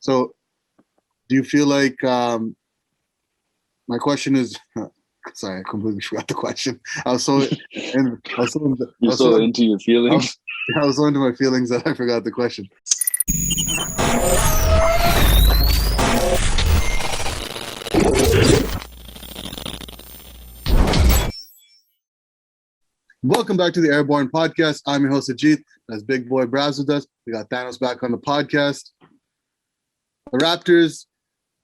So, do you feel like my question is? Sorry, I completely forgot the question. I was so, and I was so, You're so into your feelings. I was so into my feelings that I forgot the question. Welcome back to the Airborne Podcast. I'm your host, Ajit. That's Big Boy Braz with us. We got Thanos back on the podcast. The Raptors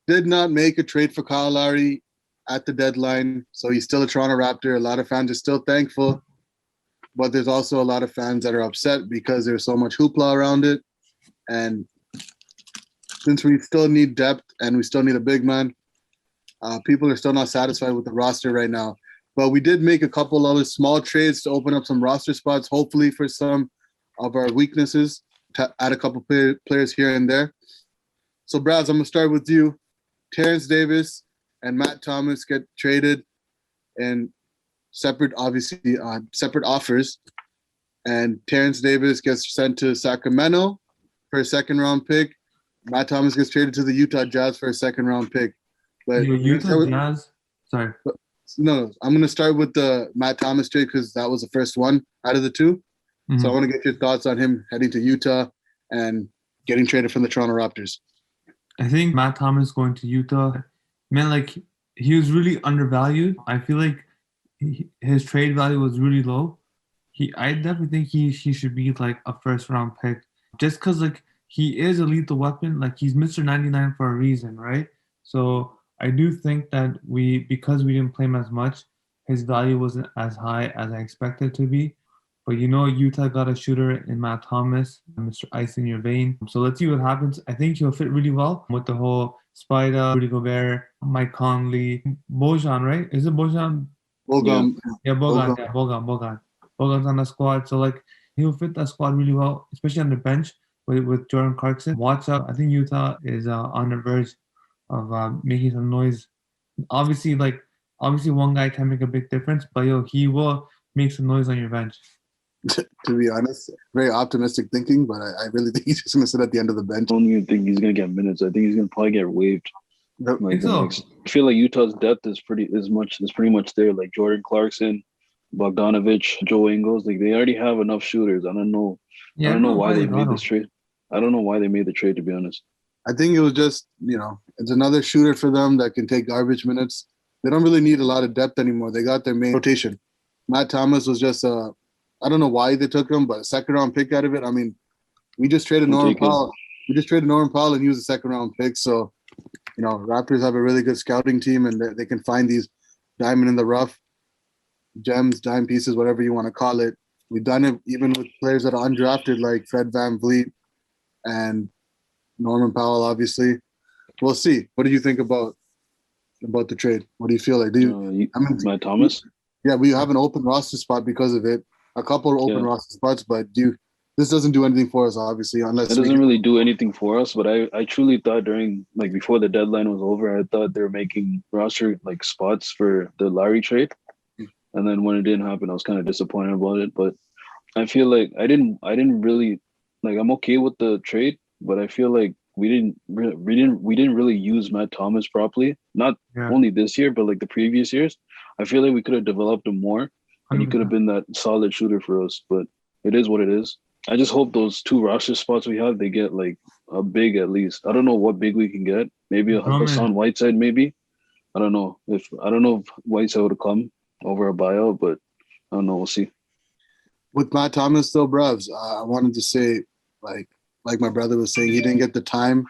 did not make a trade for Kyle Lowry at the deadline, so he's still a Toronto Raptor. A lot of fans are still thankful, but there's also a lot of fans that are upset because there's so much hoopla around it. And since we still need depth and we still need a big man, people are still not satisfied with the roster right now. But we did make a couple other small trades to open up some roster spots, hopefully for some of our weaknesses, to add a couple players here and there. So, Braz, I'm going to start with you. Terrence Davis and Matt Thomas get traded in separate offers. And Terrence Davis gets sent to Sacramento for a second-round pick. Matt Thomas gets traded to the Utah Jazz for a second-round pick. But Utah Jazz? Sorry. No, I'm going to start with the Matt Thomas trade because that was the first one out of the two. Mm-hmm. So I want to get your thoughts on him heading to Utah and getting traded from the Toronto Raptors. I think Matt Thomas going to Utah, man, like he was really undervalued. I feel like his trade value was really low. I definitely think he should be like a first round pick just because like he is a lethal weapon. Like he's Mr. 99 for a reason, right? So I do think that because we didn't play him as much, his value wasn't as high as I expected it to be. But Utah got a shooter in Matt Thomas, Mr. Ice in your vein. So let's see what happens. I think he'll fit really well with the whole Spida, Rudy Gobert, Mike Conley, Bojan, right? Is it Bojan? Bogan. Yeah, Bogan. Yeah, Bogan. Bogan's on the squad. So like he'll fit that squad really well, especially on the bench with Jordan Clarkson. Watch out. I think Utah is on the verge of making some noise. Obviously one guy can make a big difference, but he will make some noise on your bench. To be honest, very optimistic thinking, but I really think he's just going to sit at the end of the bench. I don't even think he's going to get minutes. I think he's going to probably get waived. I feel like Utah's depth is pretty much there. Like Jordan Clarkson, Bogdanovich, Joe Ingles, like they already have enough shooters. I don't know why they made this trade. I don't know why they made the trade, to be honest. I think it was just, it's another shooter for them that can take garbage minutes. They don't really need a lot of depth anymore. They got their main rotation. Matt Thomas was just I don't know why they took him, but a second-round pick out of it. I mean, we just traded Norman Powell. We just traded Norman Powell, and he was a second-round pick. So, Raptors have a really good scouting team, and they can find these diamond in the rough, gems, dime pieces, whatever you want to call it. We've done it even with players that are undrafted, like Fred VanVleet and Norman Powell, obviously. We'll see. What do you think about the trade? What do you feel like? Matt Thomas? Yeah, we have an open roster spot because of it. A couple of open roster spots, but this doesn't do anything for us, obviously, unless it doesn't really do anything for us. But I truly thought before the deadline was over, I thought they were making roster spots for the Lowry trade, and then when it didn't happen, I was kind of disappointed about it. But I feel like I didn't really I'm okay with the trade, but I feel like we didn't really use Matt Thomas properly. Not only this year, but the previous years. I feel like we could have developed him more. And he could have been that solid shooter for us, but it is what it is. I just hope those two roster spots we have, they get a big at least. I don't know what big we can get. Maybe a Hassan Whiteside, maybe. I don't know if Whiteside would have come over a buyout, but I don't know. We'll see. With Matt Thomas, though, Bravs, I wanted to say, like my brother was saying, he didn't get the time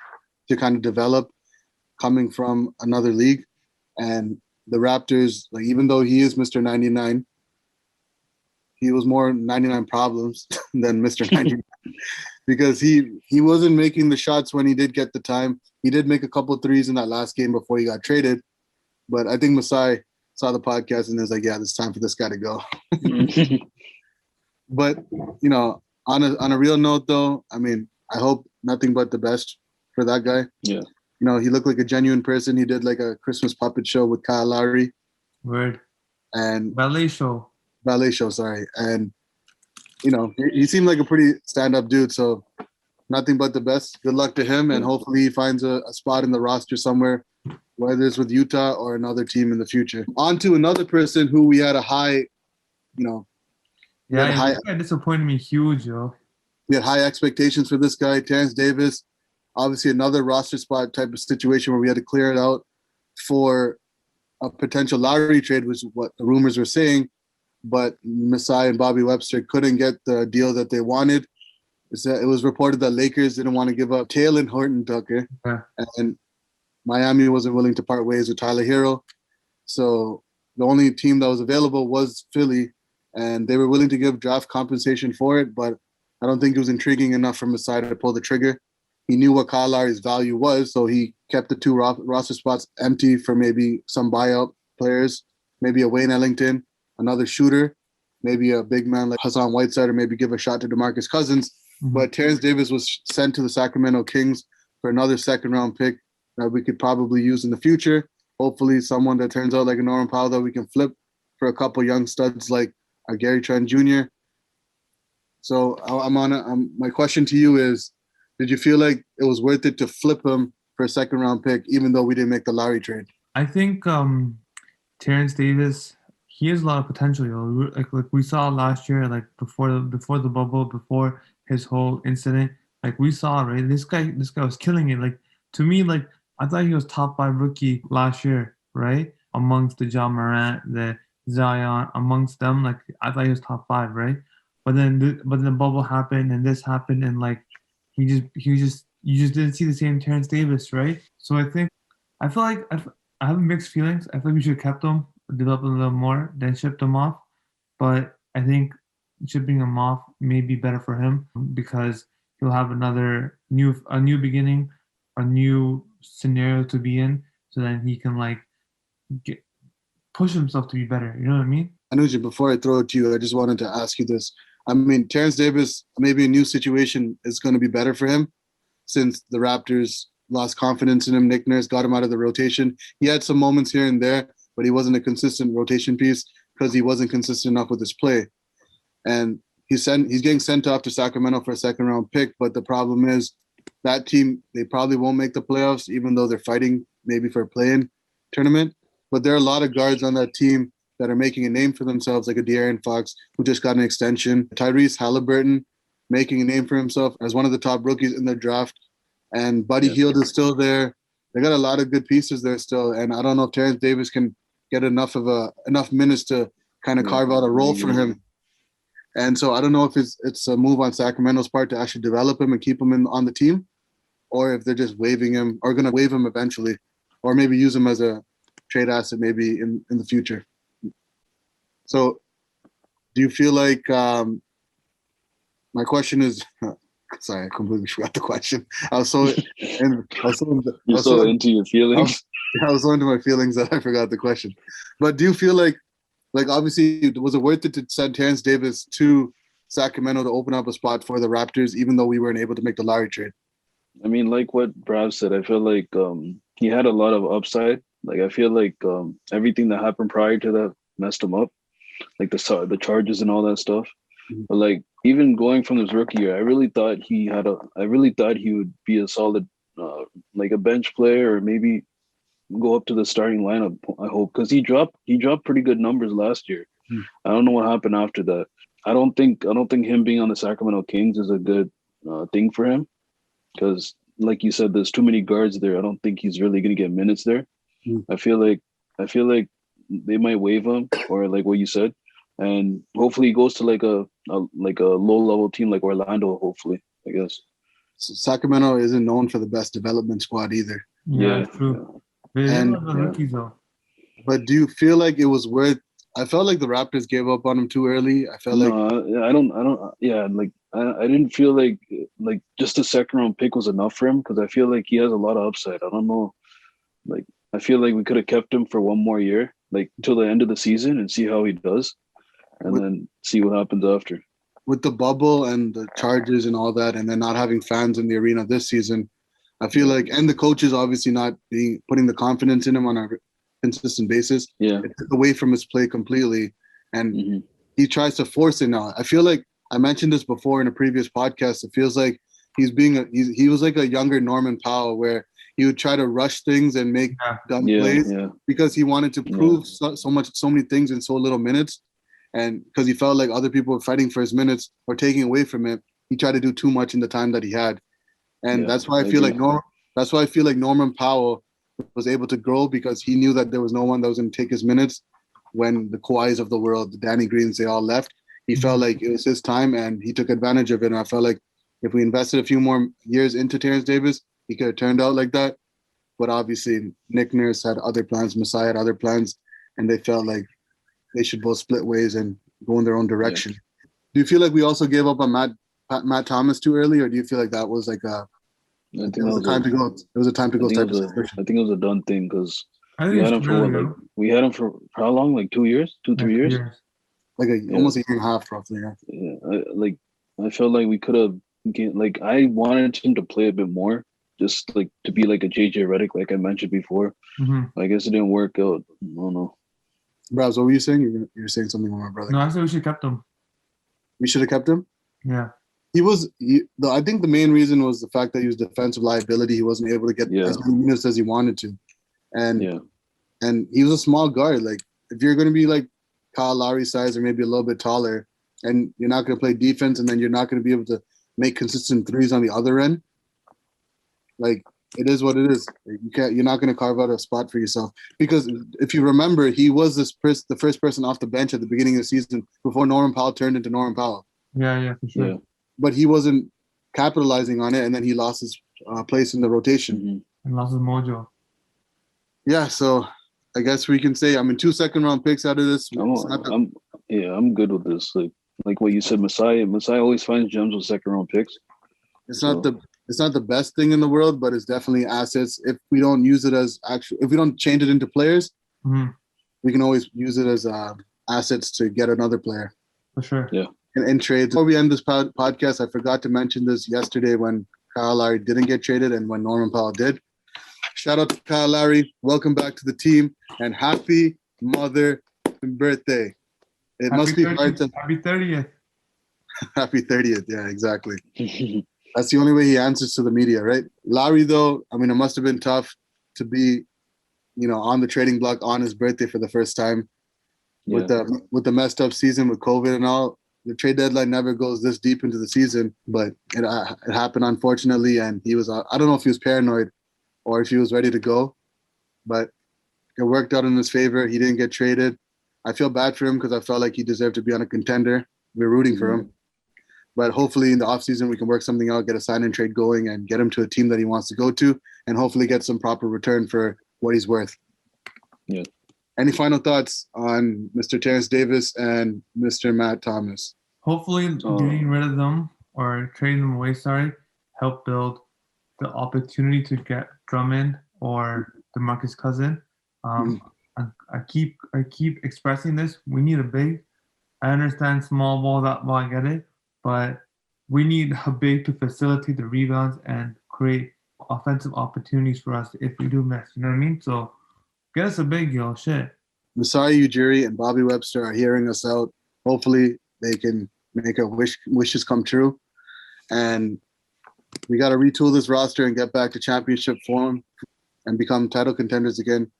to kind of develop coming from another league. And the Raptors, even though he is Mr. 99, he was more 99 problems than Mr. 99 because he wasn't making the shots when he did get the time. He did make a couple of threes in that last game before he got traded. But I think Masai saw the podcast and was like, yeah, it's time for this guy to go. But, on a real note, though, I mean, I hope nothing but the best for that guy. Yeah. He looked like a genuine person. He did a Christmas puppet show with Kyle Lowry. Word. And ballet show, sorry. And, he seemed like a pretty stand-up dude. So nothing but the best. Good luck to him, and hopefully he finds a spot in the roster somewhere, whether it's with Utah or another team in the future. On to another person who we had a high, Yeah, this guy disappointed me huge, yo. we had high expectations for this guy, Terrence Davis. Obviously, another roster spot type of situation where we had to clear it out for a potential Lowry trade, was what the rumors were saying. But Masai and Bobby Webster couldn't get the deal that they wanted. It was reported that Lakers didn't want to give up Taylor Horton-Tucker, and Miami wasn't willing to part ways with Tyler Hero. So the only team that was available was Philly, and they were willing to give draft compensation for it, but I don't think it was intriguing enough for Masai to pull the trigger. He knew what Kyle Lowry's value was, so he kept the two roster spots empty for maybe some buyout players, maybe a Wayne Ellington, another shooter, maybe a big man like Hassan Whiteside, or maybe give a shot to DeMarcus Cousins. Mm-hmm. But Terrence Davis was sent to the Sacramento Kings for another second-round pick that we could probably use in the future. Hopefully someone that turns out like a Norman Powell that we can flip for a couple young studs like Gary Trent Jr. So my question to you is, did you feel like it was worth it to flip him for a second-round pick, even though we didn't make the Lowry trade? I think Terrence Davis, he has a lot of potential. Like we saw last year, like before the bubble, before his whole incident, like we saw, right? This guy was killing it. Like to me, like I thought he was top 5 rookie last year, right? Amongst the John Morant, the Zion, amongst them, like I thought he was top 5, right? But then the bubble happened and this happened, and like you just didn't see the same Terrence Davis, right? So I feel like I have mixed feelings. I feel like we should have kept him, developed a little more, then shipped him off. But I think shipping him off may be better for him because he'll have a new beginning, a new scenario to be in, so then he can like push himself to be better. You know what I mean? Anuja, before I throw it to you, I just wanted to ask you this. I mean, Terrence Davis, maybe a new situation is going to be better for him since the Raptors lost confidence in him. Nick Nurse got him out of the rotation. He had some moments here and there, but he wasn't a consistent rotation piece because he wasn't consistent enough with his play. And he's getting sent off to Sacramento for a second-round pick, but the problem is that team, they probably won't make the playoffs, even though they're fighting maybe for a play-in tournament. But there are a lot of guards on that team that are making a name for themselves, like a De'Aaron Fox, who just got an extension. Tyrese Halliburton making a name for himself as one of the top rookies in their draft. And Buddy Hield is still there. They got a lot of good pieces there still. And I don't know if Terrence Davis can get enough minutes to kind of carve out a role for him. And so I don't know if it's a move on Sacramento's part to actually develop him and keep him on the team, or if they're just waiving him or going to waive him eventually, or maybe use him as a trade asset maybe in the future. So do you feel like my question is sorry, I completely forgot the question. I was so into your feelings. I was so into my feelings that I forgot the question. But do you feel like obviously was it worth it to send Terrence Davis to Sacramento to open up a spot for the Raptors, even though we weren't able to make the Lowry trade? I mean, like what Brav said, I feel like he had a lot of upside. Like I feel like everything that happened prior to that messed him up, like the charges and all that stuff. Mm-hmm. But like even going from his rookie year, I really thought he would be a solid like a bench player, or maybe go up to the starting lineup. I hope, because he dropped pretty good numbers last year. Mm-hmm. I don't know what happened after that. I don't think him being on the Sacramento Kings is a good thing for him, because like you said, there's too many guards there. I don't think he's really going to get minutes there. Mm-hmm. I feel like they might waive him, or like what you said, and hopefully he goes to like a low level team like Orlando. Hopefully, I guess. So Sacramento isn't known for the best development squad either. Yeah, true. And rookies though. But do you feel like it was worth? I felt like the Raptors gave up on him too early. I felt I don't. Yeah, like I didn't feel like just a second round pick was enough for him, because I feel like he has a lot of upside. I don't know, like I feel like we could have kept him for one more year, like till the end of the season, and see how he does, and then see what happens after. With the bubble and the charges and all that, and then not having fans in the arena this season, I feel like, and the coaches obviously not putting the confidence in him on a consistent basis. Yeah, it took away from his play completely, and he tries to force it now. I feel like I mentioned this before in a previous podcast. It feels like he was like a younger Norman Powell, where he would try to rush things and make dumb plays because he wanted to prove so many things in so little minutes, and because he felt like other people were fighting for his minutes or taking away from him, he tried to do too much in the time that he had, and that's why I feel like Norman Powell was able to grow, because he knew that there was no one that was going to take his minutes when the Kawhis of the world, the Danny Greens, they all left. He felt like it was his time, and he took advantage of it. And I felt like if we invested a few more years into Terrence Davis, he could have turned out like that. But obviously, Nick Nurse had other plans, Masai had other plans, and they felt like they should both split ways and go in their own direction. Yeah. Do you feel like we also gave up on Matt Thomas too early, or do you feel like that was like it was a time to go? It was a time to go. I think it was a done thing, because we had him for we had him for how long? Like 2 years, 3 years. Like almost a year and a half, roughly. Yeah, I felt like we could have. Like, I wanted him to play a bit more, just like to be like a JJ Redick, like I mentioned before. I guess it didn't work out. I don't know. Bravs, what were you saying? You're saying something with my brother. No, I said we should have kept him. We should have kept him? Yeah. I think the main reason was the fact that he was defensive liability. He wasn't able to get as many minutes as he wanted to. And he was a small guard. Like, if you're going to be like Kyle Lowry size or maybe a little bit taller, and you're not going to play defense, and then you're not going to be able to make consistent threes on the other end, like, it is what it is. You're not going to carve out a spot for yourself, because if you remember, he was the first person off the bench at the beginning of the season before Norman Powell turned into Norman Powell. Yeah, for sure. Yeah. But he wasn't capitalizing on it, and then he lost his place in the rotation and lost his mojo. Yeah, so I guess we can say, 2 second-round picks out of this. I'm good with this. Like what you said, Masai always finds gems with second-round picks. It's not the best thing in the world, but it's definitely assets. If we don't use it as if we don't change it into players, we can always use it as assets to get another player. For sure. Yeah. In trades. Before we end this podcast, I forgot to mention this yesterday when Kyle Lowry didn't get traded and when Norman Powell did. Shout out to Kyle Lowry. Welcome back to the team, and happy mother birthday. Must be hard to happy 30th. Happy 30th. Yeah, exactly. That's the only way he answers to the media, right? Lowry, though, it must have been tough to be, on the trading block on his birthday for the first time. With the messed up season with COVID and all. The trade deadline never goes this deep into the season, but it happened, unfortunately, and he was, I don't know if he was paranoid or if he was ready to go, but it worked out in his favor. He didn't get traded. I feel bad for him because I felt like he deserved to be on a contender. We're rooting for him. But hopefully in the offseason we can work something out, get a sign-in trade going, and get him to a team that he wants to go to, and hopefully get some proper return for what he's worth. Yeah. Any final thoughts on Mr. Terrence Davis and Mr. Matt Thomas? Hopefully getting rid of them or trading them away, help build the opportunity to get Drummond or DeMarcus Cousins. I keep expressing this. We need a big. I understand small ball, that ball, I get it. But we need a big to facilitate the rebounds and create offensive opportunities for us if we do miss. You know what I mean? So get us a big, shit. Masai Ujiri and Bobby Webster are hearing us out. Hopefully they can make our wishes come true. And we got to retool this roster and get back to championship form and become title contenders again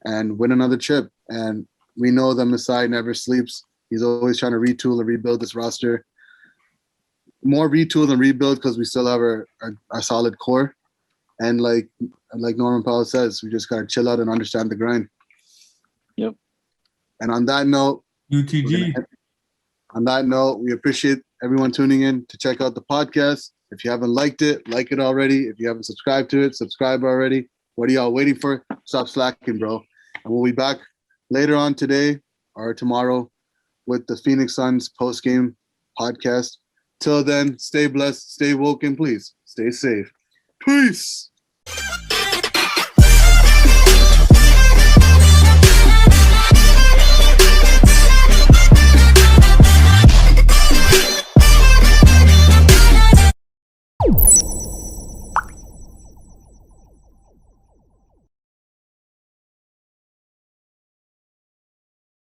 and win another chip. And we know that Masai never sleeps. He's always trying to retool and rebuild this roster. More retool than rebuild, because we still have our solid core. And like Norman Powell says, we just got to chill out and understand the grind. Yep. And on that note, UTG. We appreciate everyone tuning in to check out the podcast. If you haven't liked it, like it already. If you haven't subscribed to it, subscribe already. What are y'all waiting for? Stop slacking, bro. And we'll be back later on today or tomorrow with the Phoenix Suns post-game podcast. Till then, stay blessed, stay woke, and please stay safe. Peace.